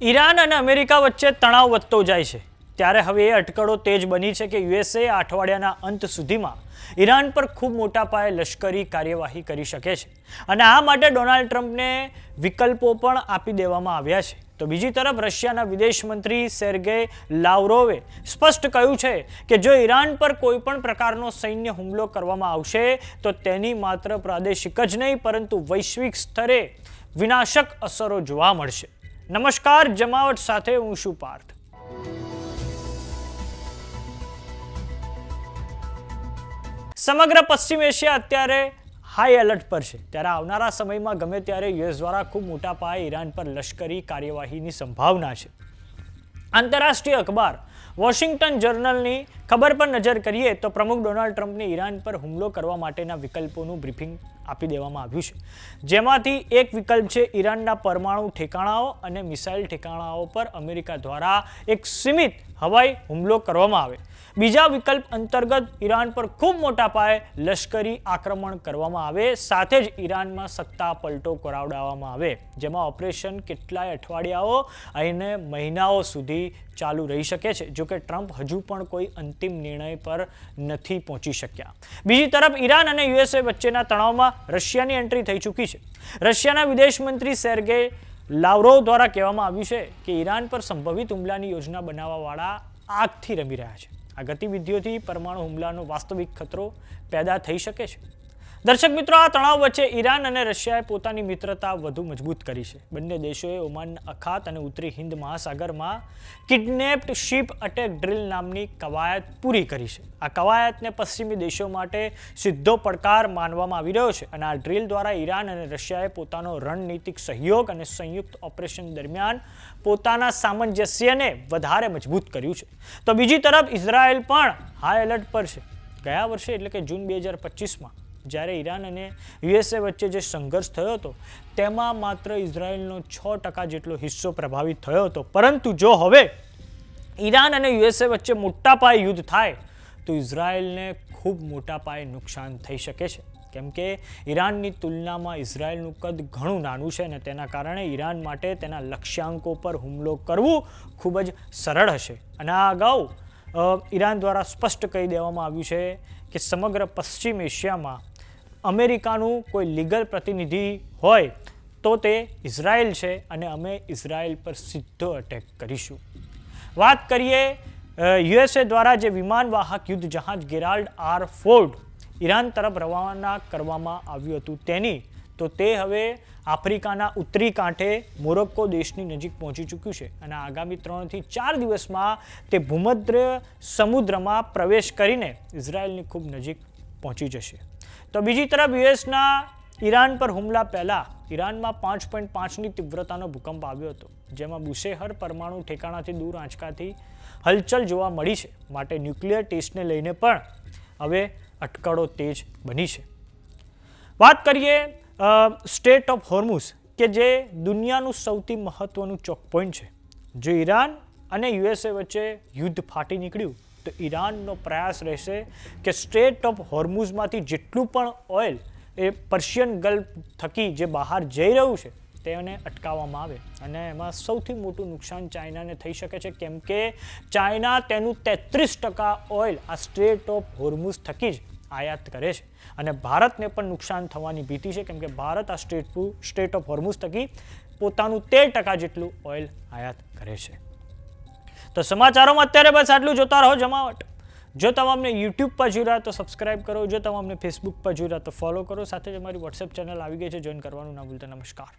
Iran અને America વચ્ચે તણાવ વધતો જાય છે ત્યારે હવે એ અટકળો તેજ બની છે કે યુએસએ આ અઠવાડિયાના અંત સુધીમાં ઈરાન પર ખૂબ મોટા પાયે લશ્કરી કાર્યવાહી કરી શકે છે અને આ માટે ડોનાલ્ડ ટ્રમ્પને વિકલ્પો પણ આપી દેવામાં આવ્યા છે તો બીજી તરફ રશિયાના વિદેશ મંત્રી સેર્ગેઈ લાવરોવે સ્પષ્ટ કહ્યું છે કે જો ઈરાન પર કોઈ પણ પ્રકારનો સૈન્ય હુમલો કરવામાં આવશે તો તેની માત્ર પ્રાદેશિક જ નહીં પરંતુ વૈશ્વિક સ્તરે વિનાશક અસરો જોવા મળશે। નમસ્કાર, જમાવટ સાથે હું છું પાર્થ। સમગ્ર પશ્ચિમ એશિયા અત્યારે હાઈ એલર્ટ પર છે ત્યારે આવનારા સમયમાં ગમે ત્યારે યુએસ દ્વારા ખૂબ મોટા પાયે ઈરાન પર લશ્કરી કાર્યવાહીની સંભાવના છે। આંતરરાષ્ટ્રીય અખબાર વોશિંગ્ટન જર્નલની ખબર પર નજર કરીએ તો પ્રમુખ ડોનાલ્ડ ટ્રમ્પને ઈરાન પર હુમલો કરવા માટેના વિકલ્પોનું બ્રીફિંગ આપી દેવામાં આવ્યું છે, જેમાંથી એક વિકલ્પ છે ઈરાનના પરમાણુ ઠેકાણાઓ અને મિસાઇલ ઠેકાણાઓ પર અમેરિકા દ્વારા એક સીમિત હવાઈ હુમલો કરવામાં આવે। બીજા વિકલ્પ અંતર્ગત ઈરાન પર ખૂબ મોટા પાયે લશ્કરી આક્રમણ કરવામાં આવે, સાથે જ ઈરાનમાં સત્તા પલટો કરાવડાવવામાં આવે, જેમાં ઓપરેશન કેટલાય અઠવાડિયાઓ અને મહિનાઓ સુધી ચાલુ રહી શકે છે। જોકે ટ્રમ્પ હજુ પણ કોઈ અંતિમ નિર્ણય પર નથી પહોંચી શક્યા। બીજી તરફ ઈરાન અને યુએસએ વચ્ચેના તણાવમાં રશિયાની એન્ટ્રી થઈ ચૂકી છે। રશિયાના વિદેશ મંત્રી સેર્ગેઈ લાવરોવ દ્વારા કહેવામાં આવ્યું છે કે ઈરાન પર સંભવિત હુમલાની યોજના બનાવવાવાળા આગથી રમી રહ્યા છે। આ ગતિવિધિઓથી પરમાણુ હુમલાનો વાસ્તવિક ખતરો પેદા થઈ શકે છે। દર્શક મિત્રો, આ તણાવ વચ્ચે ઈરાન અને રશિયાએ પોતાની મિત્રતા વધુ મજબૂત કરી છે। બંને દેશોએ ઓમાનના અખાત અને ઉત્તરી હિન્દ મહાસાગરમાં કિડનેપ્ડ શિપ અટેક ડ્રીલ નામની કવાયત પૂરી કરી છે। આ કવાયતને પશ્ચિમી દેશો માટે સીધો પડકાર માનવામાં આવી રહ્યો છે અને આ ડ્રીલ દ્વારા ઈરાન અને રશિયાએ પોતાનો રણનીતિક સહયોગ અને સંયુક્ત ઓપરેશન દરમિયાન પોતાના સામંજસ્યને વધારે મજબૂત કર્યું છે। તો બીજી તરફ ઇઝરાયલ પણ હાઈ એલર્ટ પર છે। ગયા વર્ષે એટલે કે જૂન 2025માં જ્યારે ઈરાન અને યુએસએ વચ્ચે જે સંઘર્ષ થયો હતો તેમાં માત્ર ઇઝરાયલનો 6% જેટલો હિસ્સો પ્રભાવિત થયો હતો, પરંતુ જો હવે ઈરાન અને યુએસએ વચ્ચે મોટા પાયે યુદ્ધ થાય તો ઇઝરાયલને ખૂબ મોટા પાયે નુકસાન થઈ શકે છે, કેમ કે ઈરાનની તુલનામાં ઇઝરાયલનું કદ ઘણું નાનું છે અને તેના કારણે ઈરાન માટે તેના લક્ષ્યાંકો પર હુમલો કરવું ખૂબ જ સરળ હશે। અને આ અગાઉ ઈરાન દ્વારા સ્પષ્ટ કહી દેવામાં આવ્યું છે કે સમગ્ર પશ્ચિમ એશિયામાં અમેરિકાનું કોઈ લીગલ પ્રતિનિધિ હોય તો તે ઇઝરાયલ છે અને અમે ઇઝરાયલ પર સીધો અટેક કરીશું। વાત કરીએ યુએસએ દ્વારા જે વિમાનવાહક યુદ્ધ જહાજ ગેરાલ્ડ આર ફોર્ડ ઈરાન તરફ રવાના કરવામાં આવ્યું હતું તેની, તો તે હવે આફ્રિકાના ઉત્તરી કાંઠે મોરોક્કો દેશની નજીક પહોંચી ચૂક્યું છે અને આગામી 3 થી 4 દિવસમાં તે ભૂમધ્ય સમુદ્રમાં પ્રવેશ કરીને ઇઝરાયલની ખૂબ નજીક પહોંચી જશે। તો બીજી તરફ યુએસના ઈરાન પર હુમલા પહેલા ઈરાનમાં 5.5ની તીવ્રતાનો ભૂકંપ આવ્યો હતો, જેમાં બુશેહર પરમાણુ ઠેકાણાથી દૂર આંચકાથી હલચલ જોવા મળી છે, માટે ન્યુક્લિયર ટેસ્ટને લઈને પણ હવે અટકળો તેજ બની છે। વાત કરીએ સ્ટેટ ઓફ હોર્મુઝ કે જે દુનિયાનું સૌથી મહત્વનું ચોક પોઈન્ટ છે। જો ઈરાન અને યુએસએ વચ્ચે યુદ્ધ ફાટી નીકળ્યું તો ઈરાનનો પ્રયાસ રહેશે કે સ્ટ્રેટ ઓફ હોર્મુઝમાંથી જેટલું પણ ઓઇલ એ પર્શિયન ગલ્ફ થકી જે બહાર જઈ રહ્યું છે તેને અટકાવવામાં આવે અને એમાં સૌથી મોટું નુકસાન ચાઇનાને થઈ શકે છે, કેમ કે ચાઇના તેનું 33% ઓઇલ આ સ્ટ્રેટ ઓફ હોર્મુઝ થકી જ આયાત કરે છે અને ભારતને પણ નુકસાન થવાની ભીતિ છે, કેમ કે ભારત આ સ્ટ્રેટ ઓફ હોર્મુઝ થકી પોતાનું 13% જેટલું ઓઇલ આયાત કરે છે। તો સમાચારોમાં અત્યારે બસ આટલું। જોતા રહો જમાવટ। જો તમે અમને યુટ્યુબ પર જોઈ રહ્યા તો સબસ્ક્રાઇબ કરો, જો તમે અમને ફેસબુક પર જોઈ રહ્યા તો ફોલો કરો, સાથે જ અમારી વોટ્સએપ ચેનલ આવી ગઈ છે, જોઈન કરવાનું ના ભૂલતા। નમસ્કાર।